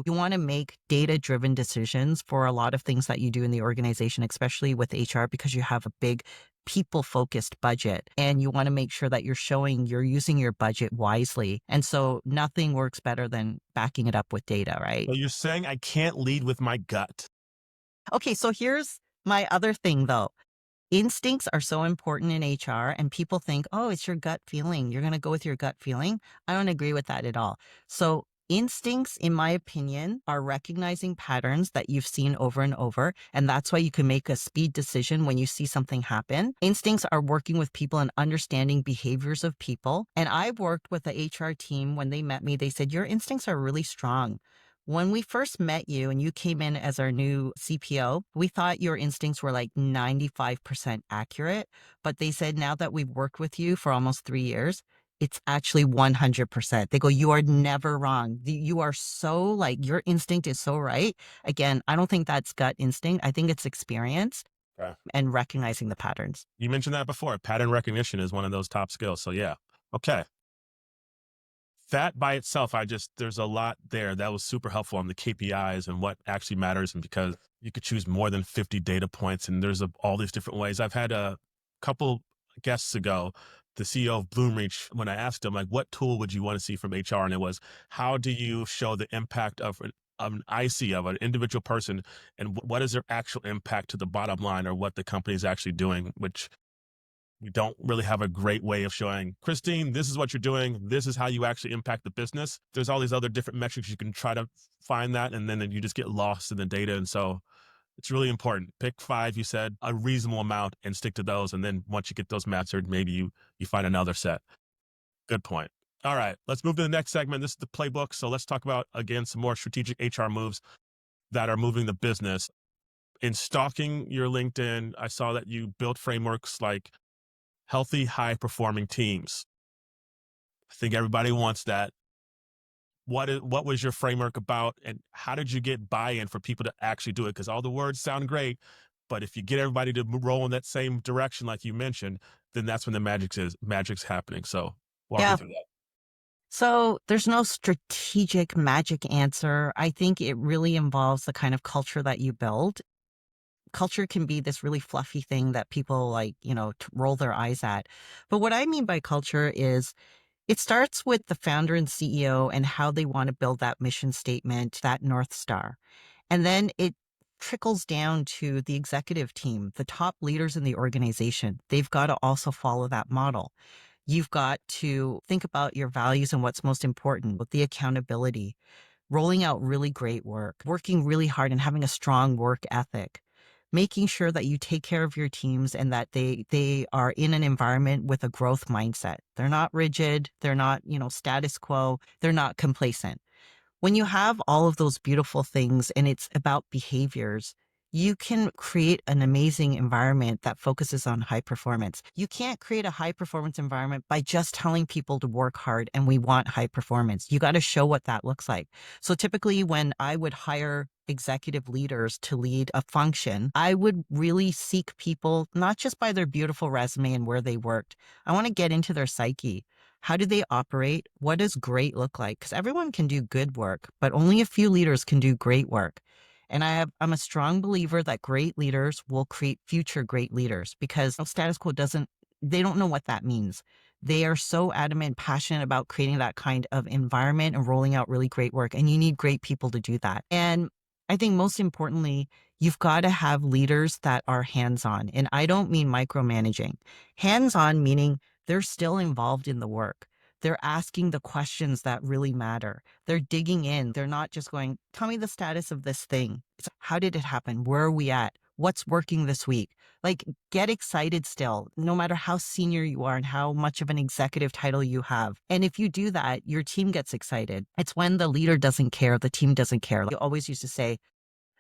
you want to make data-driven decisions for a lot of things that you do in the organization, especially with HR, because you have a big people-focused budget and you want to make sure that you're showing you're using your budget wisely. And so nothing works better than backing it up with data, right? So you're saying I can't lead with my gut. Okay, so here's my other thing though. Instincts are so important in HR, and people think, oh, it's your gut feeling. You're going to go with your gut feeling. I don't agree with that at all. So, instincts, in my opinion, are recognizing patterns that you've seen over and over. And that's why you can make a speed decision when you see something happen. Instincts are working with people and understanding behaviors of people. And I've worked with the HR team. When they met me, they said, your instincts are really strong. When we first met you and you came in as our new CPO, we thought your instincts were like 95% accurate. But they said now that we've worked with you for almost 3 years, it's actually 100%. They go, you are never wrong. You are so like, your instinct is so right. Again, I don't think that's gut instinct. I think it's experience Okay. and recognizing the patterns. You mentioned that before. Pattern recognition is one of those top skills. So yeah. Okay. That by itself, there's a lot there. That was super helpful on the KPIs and what actually matters. And because you could choose more than 50 data points and all these different ways. I've had a couple guests ago, the CEO of Bloomreach, when I asked him, like, what tool would you want to see from HR? And it was, how do you show the impact of an IC, of an individual person, and what is their actual impact to the bottom line or what the company is actually doing, which we don't really have a great way of showing, Christine, this is what you're doing. This is how you actually impact the business. There's all these other different metrics you can try to find that, and then you just get lost in the data. And so it's really important. Pick 5, you said, a reasonable amount, and stick to those. And then once you get those mastered, maybe you find another set. Good point. All right, let's move to the next segment. This is the playbook. So let's talk about, again, some more strategic HR moves that are moving the business. In stalking your LinkedIn, I saw that you built frameworks like healthy, high-performing teams. I think everybody wants that. What was your framework about, and how did you get buy-in for people to actually do it? Because all the words sound great, but if you get everybody to roll in that same direction, like you mentioned, then that's when the magic's happening. So walk me Yeah. through that. So there's no strategic magic answer. I think it really involves the kind of culture that you build. Culture can be this really fluffy thing that people like, roll their eyes at. But what I mean by culture is it starts with the founder and CEO and how they want to build that mission statement, that North Star. And then it trickles down to the executive team, the top leaders in the organization. They've got to also follow that model. You've got to think about your values and what's most important with the accountability, rolling out really great work, working really hard and having a strong work ethic, making sure that you take care of your teams and that they are in an environment with a growth mindset. They're not rigid, they're not, status quo, they're not complacent. When you have all of those beautiful things and it's about behaviors, you can create an amazing environment that focuses on high performance. You can't create a high performance environment by just telling people to work hard and we want high performance. You got to show what that looks like. So typically when I would hire executive leaders to lead a function, I would really seek people not just by their beautiful resume and where they worked. I want to get into their psyche. How do they operate? What does great look like? Because everyone can do good work, but only a few leaders can do great work. And I'm a strong believer that great leaders will create future great leaders because status quo they don't know what that means. They are so adamant, passionate about creating that kind of environment and rolling out really great work. And you need great people to do that. And I think most importantly, you've got to have leaders that are hands-on. And I don't mean micromanaging. Hands-on meaning they're still involved in the work. They're asking the questions that really matter. They're digging in. They're not just going, tell me the status of this thing. It's how did it happen? Where are we at? What's working this week? Like, get excited still, no matter how senior you are and how much of an executive title you have. And if you do that, your team gets excited. It's when the leader doesn't care, the team doesn't care. You always used to say,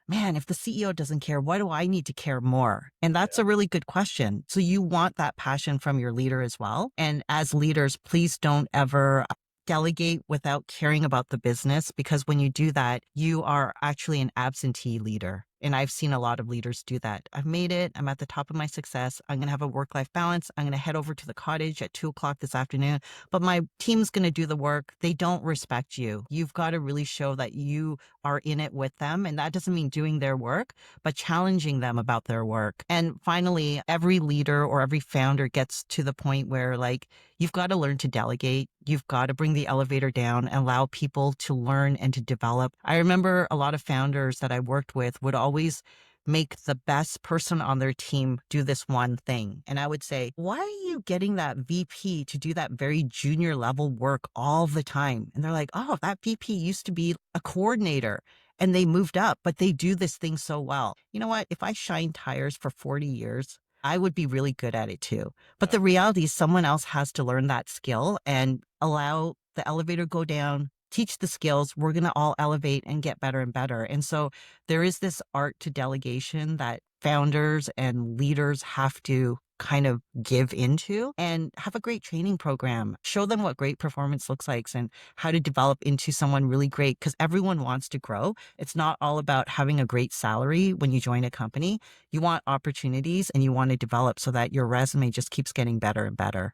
man, if the CEO doesn't care, why do I need to care more? And that's Yeah. a really good question. So you want that passion from your leader as well. And as leaders, please don't ever delegate without caring about the business, because when you do that, you are actually an absentee leader. And I've seen a lot of leaders do that. I've made it. I'm at the top of my success. I'm going to have a work life balance. I'm going to head over to the cottage at 2 o'clock this afternoon, but my team's going to do the work. They don't respect you. You've got to really show that you are in it with them. And that doesn't mean doing their work, but challenging them about their work. And finally, every leader or every founder gets to the point where, like, you've got to learn to delegate. You've got to bring the elevator down and allow people to learn and to develop. I remember a lot of founders that I worked with would always make the best person on their team do this one thing. And I would say, why are you getting that VP to do that very junior level work all the time? And they're like, oh, that VP used to be a coordinator and they moved up, but they do this thing so well. You know what? If I shine tires for 40 years, I would be really good at it too. But Yeah. the reality is someone else has to learn that skill and allow the elevator go down, teach the skills. We're going to all elevate and get better and better. And so there is this art to delegation that founders and leaders have to kind of give into and have a great training program. Show them what great performance looks like and how to develop into someone really great because everyone wants to grow. It's not all about having a great salary when you join a company. You want opportunities and you want to develop so that your resume just keeps getting better and better.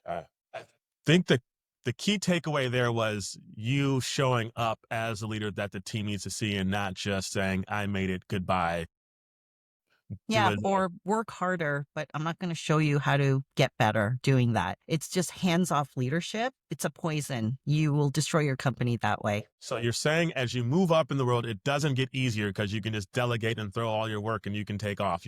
I think the key takeaway there was you showing up as a leader that the team needs to see and not just saying, I made it, goodbye. Do Yeah, it. or work harder, but I'm not going to show you how to get better doing that. It's just hands off leadership. It's a poison. You will destroy your company that way. So you're saying as you move up in the world, it doesn't get easier because you can just delegate and throw all your work and you can take off.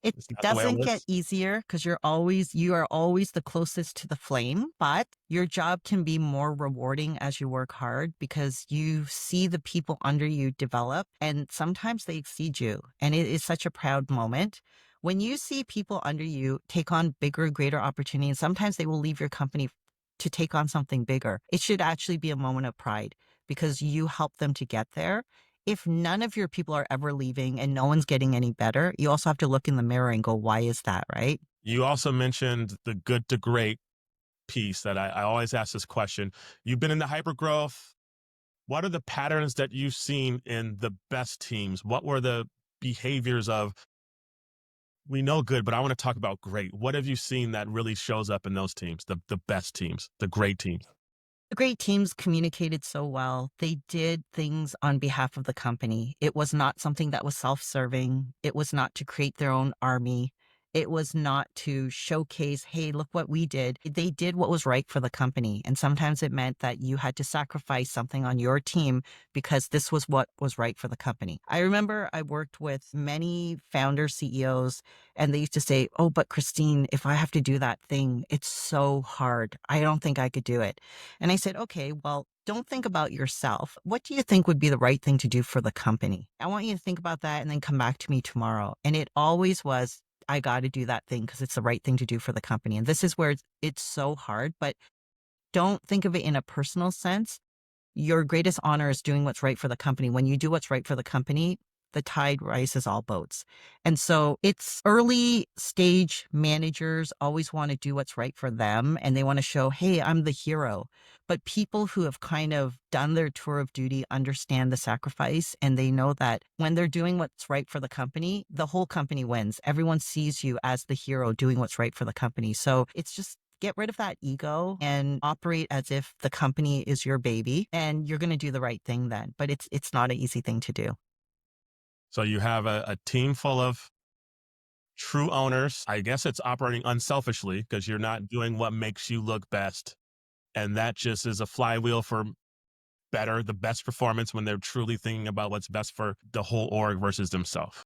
It Is that the way it doesn't get works? easier because you are always the closest to the flame, but your job can be more rewarding as you work hard because you see the people under you develop and sometimes they exceed you. And it is such a proud moment. When you see people under you take on bigger, greater opportunities, sometimes they will leave your company to take on something bigger. It should actually be a moment of pride because you help them to get there. If none of your people are ever leaving and no one's getting any better, you also have to look in the mirror and go, why is that, right? You also mentioned the good to great piece that I always ask this question. You've been in the hyper growth. What are the patterns that you've seen in the best teams? What were the behaviors of, we know good, but I want to talk about great. What have you seen that really shows up in those teams, the best teams, the great teams? The great teams communicated so well. They did things on behalf of the company. It was not something that was self serving. It was not to create their own army. It was not to showcase, hey, look what we did. They did what was right for the company. And sometimes it meant that you had to sacrifice something on your team because this was what was right for the company. I remember I worked with many founder CEOs and they used to say, oh, but Christine, if I have to do that thing, it's so hard. I don't think I could do it. And I said, okay, well, don't think about yourself. What do you think would be the right thing to do for the company? I want you to think about that and then come back to me tomorrow. And it always was, I got to do that thing because it's the right thing to do for the company. And this is where it's so hard, but don't think of it in a personal sense. Your greatest honor is doing what's right for the company. When you do what's right for the company, the tide rises all boats. And so it's early stage managers always want to do what's right for them and they want to show, hey, I'm the hero. But people who have kind of done their tour of duty understand the sacrifice and they know that when they're doing what's right for the company, the whole company wins. Everyone sees you as the hero doing what's right for the company. So it's just get rid of that ego and operate as if the company is your baby and you're going to do the right thing then. But it's not an easy thing to do. So you have a team full of true owners. I guess it's operating unselfishly because you're not doing what makes you look best. And that just is a flywheel for the best performance when they're truly thinking about what's best for the whole org versus themselves.